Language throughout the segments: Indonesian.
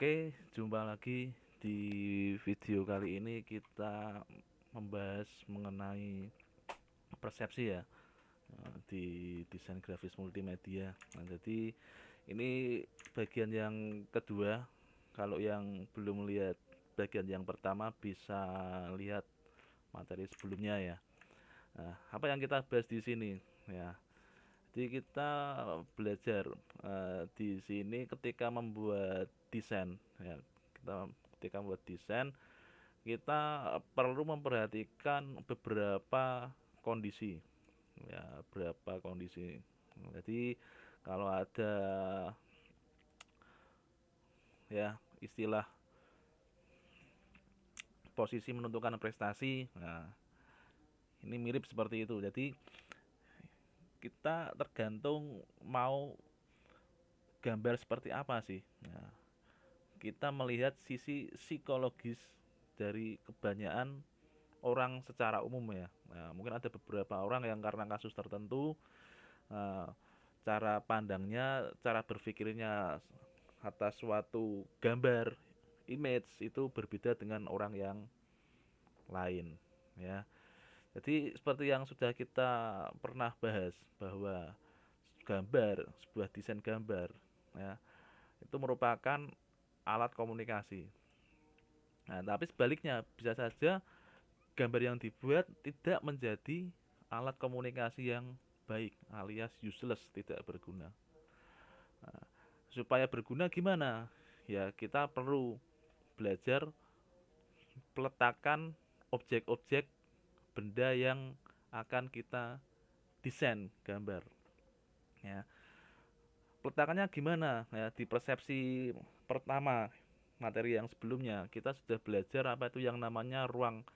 Oke, jumpa lagi di video kali ini kita membahas mengenai persepsi ya di desain grafis multimedia. Nah, jadi ini bagian yang kedua. Kalau yang belum lihat bagian yang pertama bisa lihat materi sebelumnya ya. Nah, apa yang kita bahas di sini ya? Jadi kita belajar di sini ketika membuat desain ya. Ketika membuat desain kita perlu memperhatikan beberapa kondisi ya, beberapa kondisi. Jadi kalau ada ya istilah posisi menentukan prestasi, nah ini mirip seperti itu. Jadi kita tergantung mau gambar seperti apa sih. Nah, kita melihat sisi psikologis dari kebanyakan orang secara umum ya. Nah, mungkin ada beberapa orang yang karena kasus tertentu eh, cara pandangnya, cara berpikirnya atas suatu gambar, image itu berbeda dengan orang yang lain ya. Jadi seperti yang sudah kita pernah bahas bahwa gambar, sebuah desain gambar ya, itu merupakan alat komunikasi. Nah, tapi sebaliknya bisa saja gambar yang dibuat tidak menjadi alat komunikasi yang baik alias useless, tidak berguna. Nah, supaya berguna gimana? Ya, kita perlu belajar peletakan objek-objek benda yang akan kita desain gambar. Ya, peletakannya gimana? Ya, di persepsi pertama materi yang sebelumnya kita sudah belajar apa itu yang namanya ruang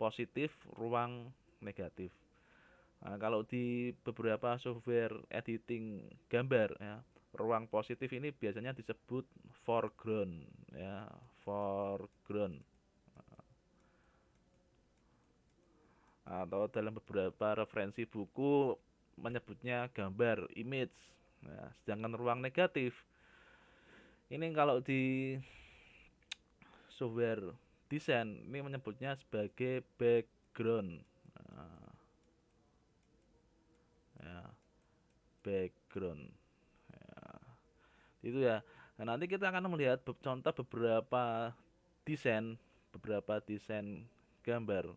positif, ruang negatif. Nah, kalau di beberapa software editing gambar ya, ruang positif ini biasanya disebut foreground ya, foreground atau dalam beberapa referensi buku menyebutnya gambar image. Nah, sedangkan ruang negatif ini kalau di software desain ini menyebutnya sebagai background. Nah, ya, background. Ya, itu ya. Nah, nanti kita akan melihat contoh beberapa desain gambar.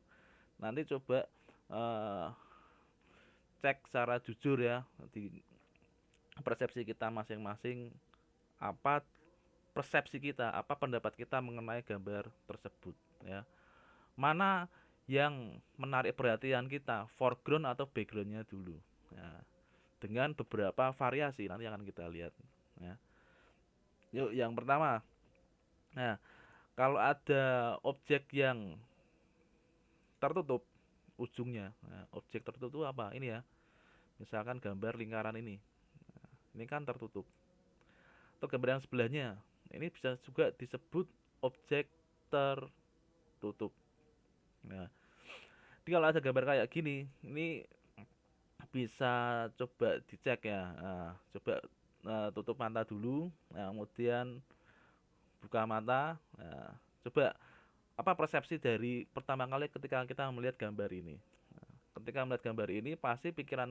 Nanti coba eh, cek secara jujur ya di persepsi kita masing-masing, apa persepsi kita, apa pendapat kita mengenai gambar tersebut ya. Mana yang menarik perhatian kita, foreground atau backgroundnya dulu. Ya, dengan beberapa variasi nanti akan kita lihat ya. Yuk yang pertama. Nah, kalau ada objek yang tertutup ujungnya. Nah, objek tertutup itu apa? Ini ya. Misalkan gambar lingkaran ini. Ini kan tertutup. Atau gambar yang sebelahnya. Ini bisa juga disebut objek tertutup. Nah, jadi kalau ada gambar kayak gini, ini bisa coba dicek ya. Nah, coba tutup mata dulu, nah, kemudian buka mata. Nah, coba apa persepsi dari pertama kali ketika kita melihat gambar ini. Nah, ketika melihat gambar ini pasti pikiran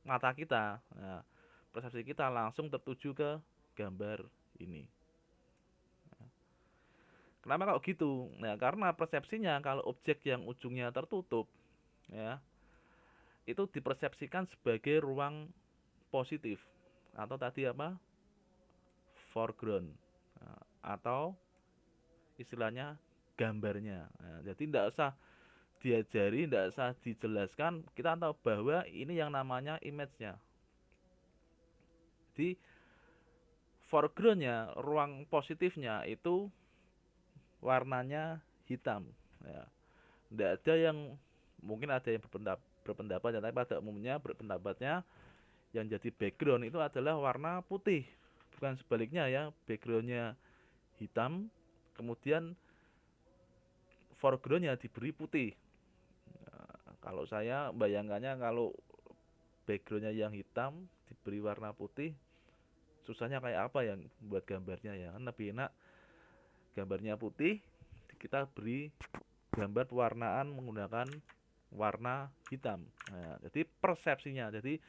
mata kita, nah, persepsi kita langsung tertuju ke gambar ini. Kenapa kalau gitu? Nah, karena persepsinya kalau objek yang ujungnya tertutup ya, itu dipersepsikan sebagai ruang positif atau tadi apa? Foreground. Nah, atau istilahnya gambarnya. Nah, jadi tidak usah diajari, tidak usah dijelaskan, kita tahu bahwa ini yang namanya image-nya. Di foreground-nya, ruang positifnya itu warnanya hitam. Ya. Tidak ada yang mungkin ada yang berpendapat, ya, tapi pada umumnya berpendapatnya yang jadi background itu adalah warna putih, bukan sebaliknya ya, backgroundnya hitam, kemudian foregroundnya diberi putih. Nah, kalau saya bayangkannya kalau backgroundnya yang hitam diberi warna putih, susahnya kayak apa yang buat gambarnya ya, kan lebih enak gambarnya putih, kita beri gambar pewarnaan menggunakan warna hitam. Nah, jadi persepsinya, jadi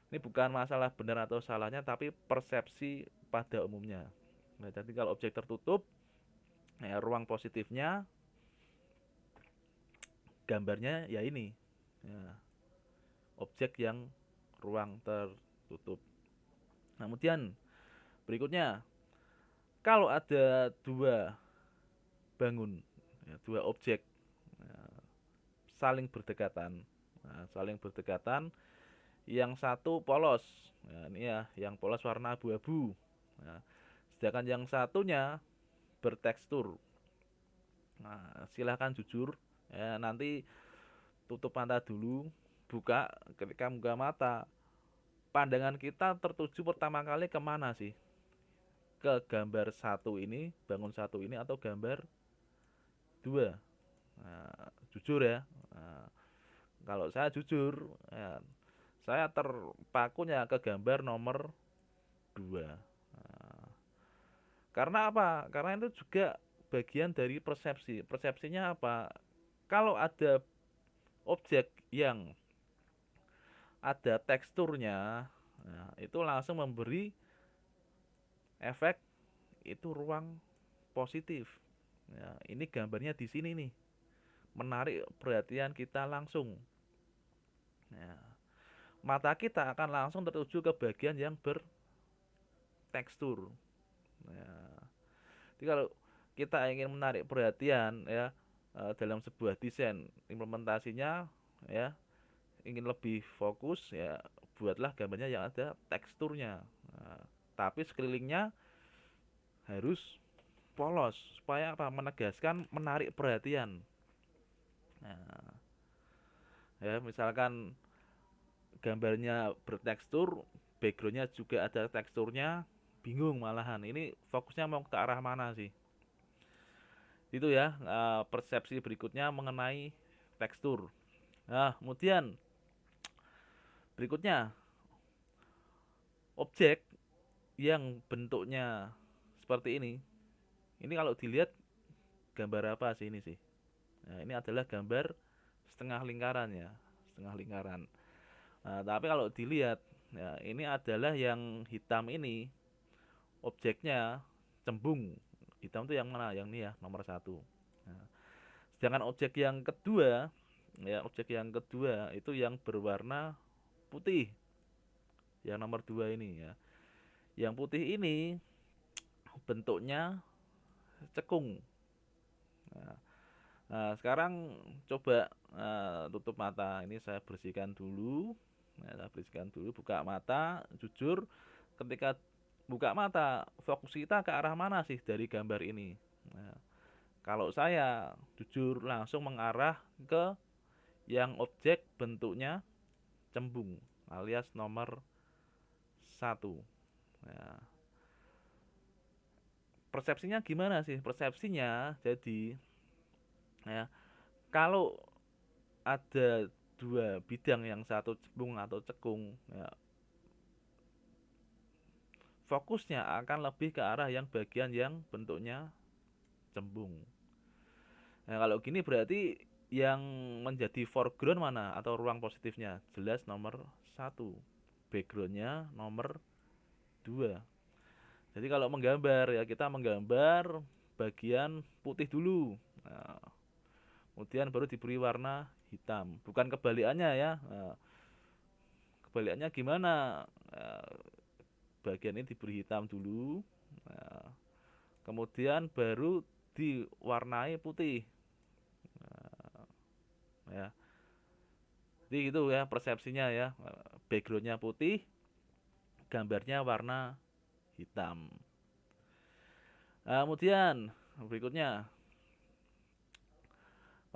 ini bukan masalah benar atau salahnya, tapi persepsi pada umumnya. Nah, jadi kalau objek tertutup, ya, ruang positifnya gambarnya ya ini, ya, objek yang ruang tertutup. Nah, kemudian berikutnya, kalau ada dua bangun, ya, dua objek, ya, saling berdekatan, nah, saling berdekatan, yang satu polos, nah, ini ya, yang polos warna abu-abu, nah, sedangkan yang satunya bertekstur. Nah, silahkan jujur, ya, nanti tutup mata dulu, buka. Ketika buka mata, pandangan kita tertuju pertama kali kemana sih? Ke gambar satu ini, bangun satu ini, atau gambar dua? Nah, jujur ya. Nah, kalau saya jujur, ya, saya terpakunya ke gambar nomor dua. Nah, karena apa? Karena itu juga bagian dari persepsi. Persepsinya apa? Kalau ada objek yang ada teksturnya, nah, itu langsung memberi efek itu ruang positif. Ya, ini gambarnya di sini nih, menarik perhatian kita langsung. Ya, mata kita akan langsung tertuju ke bagian yang bertekstur. Ya, jadi kalau kita ingin menarik perhatian, ya, dalam sebuah desain implementasinya, ya, ingin lebih fokus, ya, buatlah gambarnya yang ada teksturnya. Nah, tapi sekelilingnya harus polos supaya apa? Menegaskan, menarik perhatian. Nah, ya, misalkan gambarnya bertekstur, backgroundnya juga ada teksturnya, bingung malahan. Ini fokusnya mau ke arah mana sih? Itu ya, persepsi berikutnya mengenai tekstur. Nah, kemudian berikutnya, objek yang bentuknya seperti ini. Ini kalau dilihat gambar apa sih ini sih? Nah, ini adalah gambar setengah lingkaran ya, setengah lingkaran. Nah, tapi kalau dilihat, ya, ini adalah yang hitam ini, objeknya cembung. Hitam itu yang mana? Yang ini ya, nomor satu. Nah, sedangkan objek yang kedua, ya, objek yang kedua itu yang berwarna putih, yang nomor dua ini ya. Yang putih ini bentuknya cekung. Nah, sekarang coba tutup mata. Ini saya bersihkan dulu. Nah, saya bersihkan dulu, buka mata, jujur. Ketika buka mata, fokus kita ke arah mana sih dari gambar ini? Nah, kalau saya jujur langsung mengarah ke yang objek bentuknya cembung alias nomor satu. Nah, persepsinya gimana sih? Persepsinya jadi, ya, kalau ada dua bidang, yang satu cembung atau cekung, ya, fokusnya akan lebih ke arah yang bagian yang bentuknya cembung. Nah, kalau gini berarti yang menjadi foreground mana atau ruang positifnya? Jelas nomor satu, backgroundnya nomor dua. Jadi kalau menggambar, ya, kita menggambar bagian putih dulu. Nah, kemudian baru diberi warna hitam. Bukan kebalikannya ya. Nah, kebalikannya gimana? Nah, bagian ini diberi hitam dulu. Nah, kemudian baru diwarnai putih. Nah, ya. Jadi itu ya persepsinya ya. Backgroundnya putih, gambarnya warna hitam. Nah, kemudian berikutnya,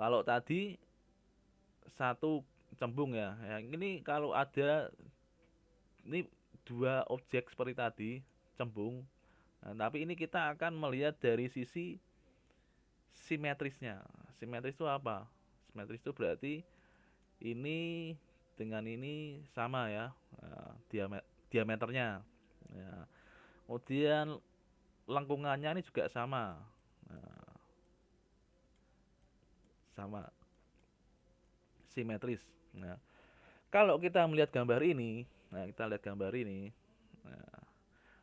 kalau tadi satu cembung ya, ini kalau ada ini dua objek seperti tadi cembung, nah, tapi ini kita akan melihat dari sisi simetrisnya. Simetris itu apa? Simetris itu berarti ini dengan ini sama ya, diameternya. Ya. Kemudian lengkungannya ini juga sama. Nah, sama, simetris. Nah, kalau kita melihat gambar ini, nah,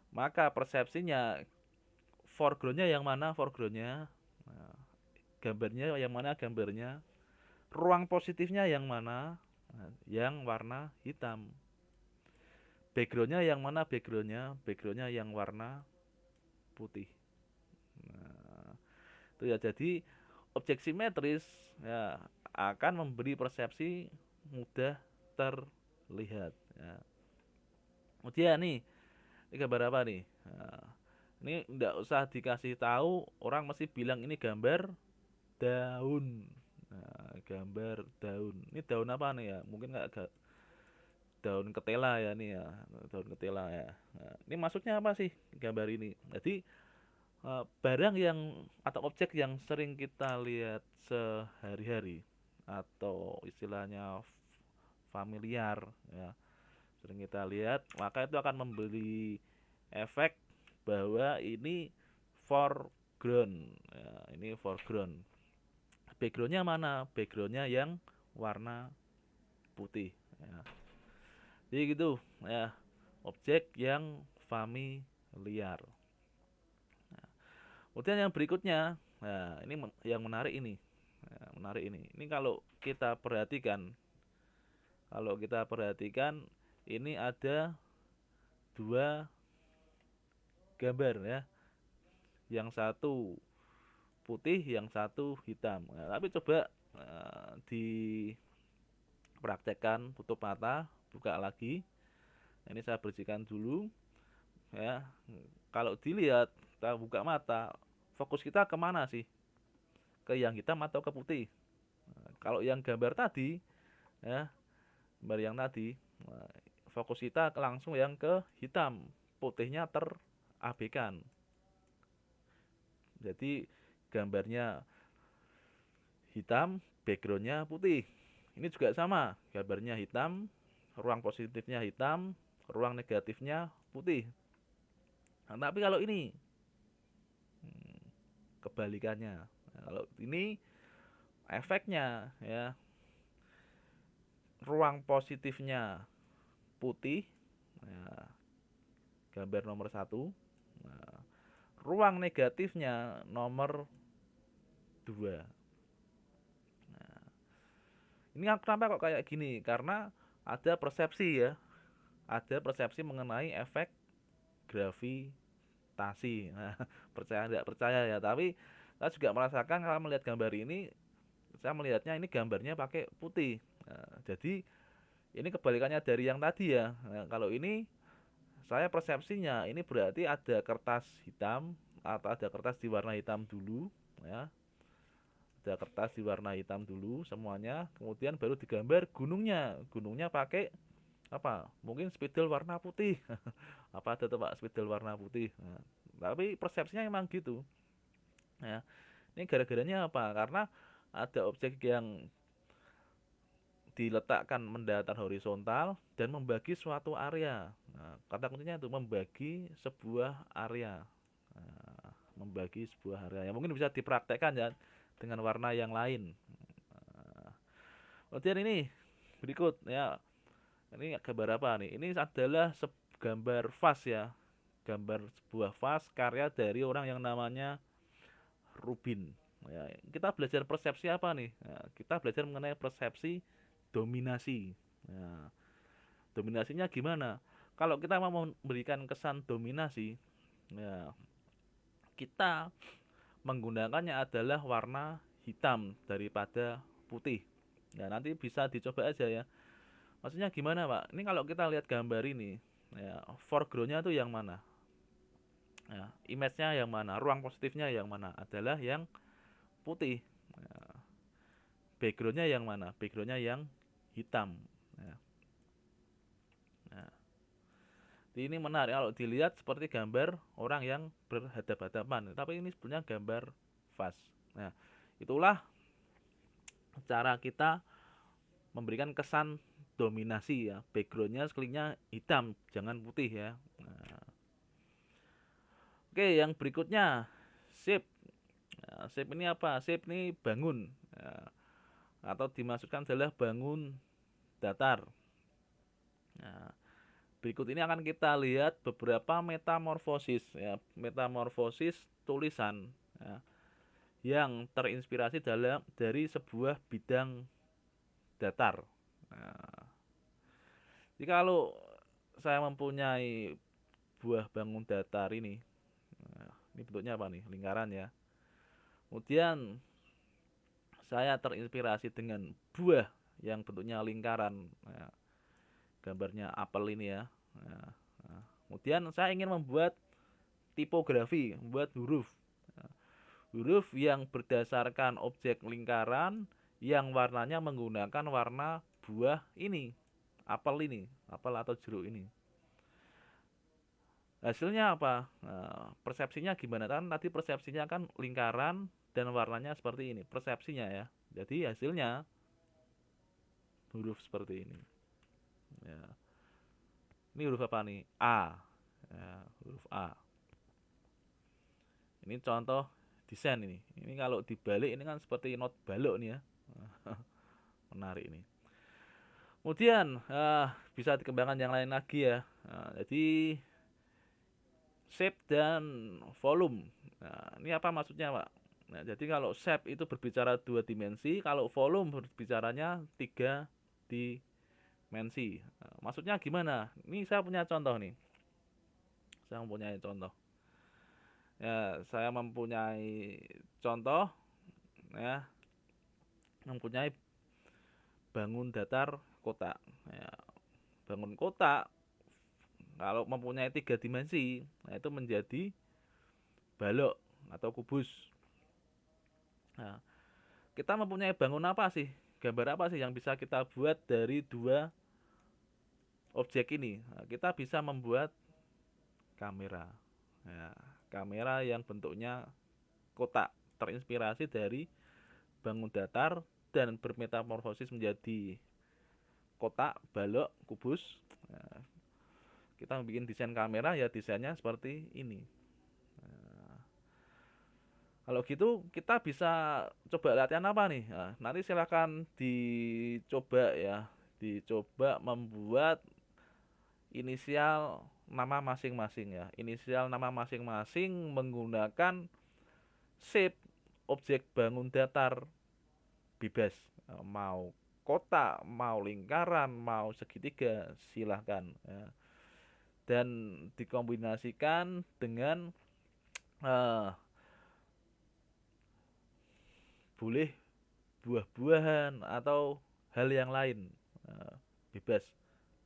maka persepsinya foregroundnya yang mana foregroundnya, nah, gambarnya yang mana gambarnya, ruang positifnya yang mana, nah, yang warna hitam, backgroundnya yang mana backgroundnya yang warna putih. Nah, itu ya, jadi objek simetris ya akan memberi persepsi mudah terlihat ya. Kemudian nih, ini gambar apa nih? Nah, ini enggak usah dikasih tahu, orang mesti bilang ini gambar daun. Nah, gambar daun. Ini daun apa nih ya? Mungkin nggak daun ketela ya nih ya, daun ketela ya. Nah, ini maksudnya apa sih gambar ini? Jadi barang yang atau objek yang sering kita lihat sehari-hari atau istilahnya familiar ya, sering kita lihat, maka itu akan memberi efek bahwa ini foreground ya, ini foreground. Backgroundnya mana? Backgroundnya yang warna putih ya. Jadi gitu ya, objek yang familiar. Nah, kemudian yang berikutnya, nah ini yang menarik ini. Nah, menarik ini. Ini kalau kita perhatikan ini ada dua gambar ya. Yang satu putih, yang satu hitam. Nah, tapi coba dipraktekkan, tutup mata, buka lagi. Nah, ini saya bersihkan dulu ya. Kalau dilihat, kita buka mata, fokus kita kemana sih? Ke yang hitam atau ke putih? Nah, kalau yang gambar tadi ya, gambar yang tadi, nah, fokus kita langsung yang ke hitam, putihnya terabaikan. Jadi gambarnya hitam, backgroundnya putih. Ini juga sama, gambarnya hitam, ruang positifnya hitam, ruang negatifnya putih. Nah, tapi kalau ini kebalikannya. Nah, kalau ini efeknya ya, ruang positifnya putih, nah, gambar nomor satu. Nah, ruang negatifnya nomor 2. Nah, ini kenapa kok kayak gini? Karena ada persepsi ya, ada persepsi mengenai efek gravitasi. Nah, percaya tidak percaya ya, tapi saya juga merasakan kalau melihat gambar ini, saya melihatnya ini gambarnya pakai putih. Nah, jadi ini kebalikannya dari yang tadi ya. Nah, kalau ini saya persepsinya ini berarti ada kertas hitam atau ada kertas di warna hitam dulu ya. Ada kertas di warna hitam dulu semuanya, kemudian baru digambar gunungnya. Gunungnya pakai apa? Mungkin spidol warna putih. Apa ada tuh Pak spidol warna putih? Nah, tapi persepsinya emang gitu. Ya. Ini gara-garanya apa? Karena ada objek yang diletakkan mendatar horizontal dan membagi suatu area. Nah, kata kuncinya itu membagi sebuah area. Nah, membagi sebuah area. Yang mungkin bisa dipraktekkan ya dengan warna yang lain. Nah, kemudian ini berikut ya. Ini gambar apa nih? Ini adalah gambar vas ya. Gambar sebuah vas karya dari orang yang namanya Rubin. Ya, kita belajar persepsi apa nih? Nah, kita belajar mengenai persepsi dominasi. Nah, dominasinya gimana? Kalau kita mau memberikan kesan dominasi, ya, kita menggunakannya adalah warna hitam daripada putih. Ya, nanti bisa dicoba aja ya. Maksudnya gimana, Pak? Ini kalau kita lihat gambar ini, ya, foregroundnya tuh yang mana? Ya, image-nya yang mana? Ruang positifnya yang mana? Adalah yang putih. Ya, backgroundnya yang mana? Backgroundnya yang hitam. Ya. Nah, ini menarik kalau dilihat seperti gambar orang yang berhadapan-hadapan, tapi ini sebenarnya gambar vas. Nah, itulah cara kita memberikan kesan dominasi ya. Backgroundnya sekelilingnya hitam, jangan putih ya. Nah, oke, yang berikutnya shape. Nah, shape ini apa? Shape ini bangun. Ya, atau dimaksudkan adalah bangun datar. Nah, berikut ini akan kita lihat beberapa metamorfosis ya, metamorfosis tulisan ya, yang terinspirasi dari sebuah bidang datar. Nah, jadi kalau saya mempunyai buah bangun datar ini, nah, ini bentuknya apa nih? Lingkaran ya. Kemudian saya terinspirasi dengan buah yang bentuknya lingkaran. Nah, gambarnya apel ini ya. Nah, kemudian saya ingin membuat tipografi, membuat huruf. Nah, huruf yang berdasarkan objek lingkaran yang warnanya menggunakan warna buah ini, apel atau jeruk ini. Hasilnya apa? Nah, persepsinya gimana kan? Tadi persepsinya kan lingkaran dan warnanya seperti ini, persepsinya ya. Jadi hasilnya huruf seperti ini. Ya. Ini huruf apa nih? A. Ya, huruf A. Ini contoh desain ini. Ini kalau dibalik ini kan seperti not balok nih ya. Menarik ini. Kemudian bisa dikembangkan yang lain lagi ya. Nah, jadi shape dan volume. Nah, ini apa maksudnya, Pak? Nah, jadi kalau shape itu berbicara 2 dimensi, kalau volume berbicaranya 3 dimensi. Nah, maksudnya gimana? Ini saya punya contoh nih. Saya mempunyai contoh. Ya, saya mempunyai contoh ya, mempunyai bangun datar kotak. Ya, bangun kotak kalau mempunyai 3 dimensi, nah itu menjadi balok atau kubus. Nah, kita mempunyai bangun apa sih? Gambar apa sih yang bisa kita buat dari dua objek ini? Nah, kita bisa membuat kamera. Ya, kamera yang bentuknya kotak, terinspirasi dari bangun datar dan bermetamorfosis menjadi kotak, balok, kubus. Nah, kita bikin desain kamera ya desainnya seperti ini. Nah, kalau gitu kita bisa coba latihan apa nih? Nah, nanti silahkan dicoba ya, dicoba membuat inisial nama masing-masing ya. Inisial nama masing-masing menggunakan shape objek bangun datar bebas. Mau kotak, mau lingkaran, mau segitiga, silahkan ya. Dan dikombinasikan dengan eh, boleh buah-buahan atau hal yang lain, eh, bebas.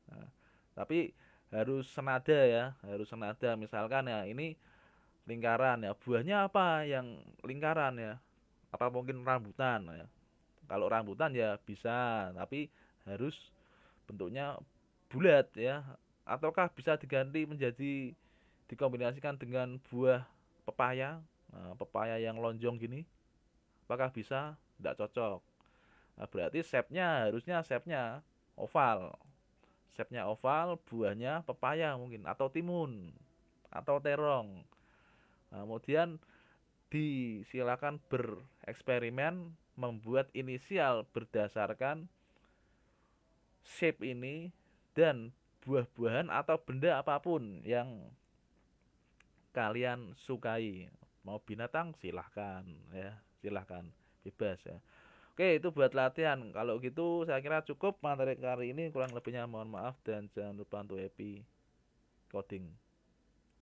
Nah, tapi harus senada ya, harus senada. Misalkan ya ini lingkaran ya, buahnya apa yang lingkaran ya? Apa mungkin rambutan ya? Kalau rambutan ya bisa, tapi harus bentuknya bulat ya. Ataukah bisa diganti menjadi dikombinasikan dengan buah pepaya, nah, pepaya yang lonjong gini? Apakah bisa? Tidak cocok. Nah, berarti harusnya shape-nya oval. Shape-nya oval, buahnya pepaya mungkin atau timun atau terong. Nah, kemudian disilakan bereksperimen membuat inisial berdasarkan shape ini dan buah-buahan atau benda apapun yang kalian sukai. Mau binatang silahkan ya, silahkan bebas ya. Oke, itu buat latihan. Kalau gitu saya kira cukup materi kali ini. Kurang lebihnya mohon maaf dan jangan lupa untuk happy coding.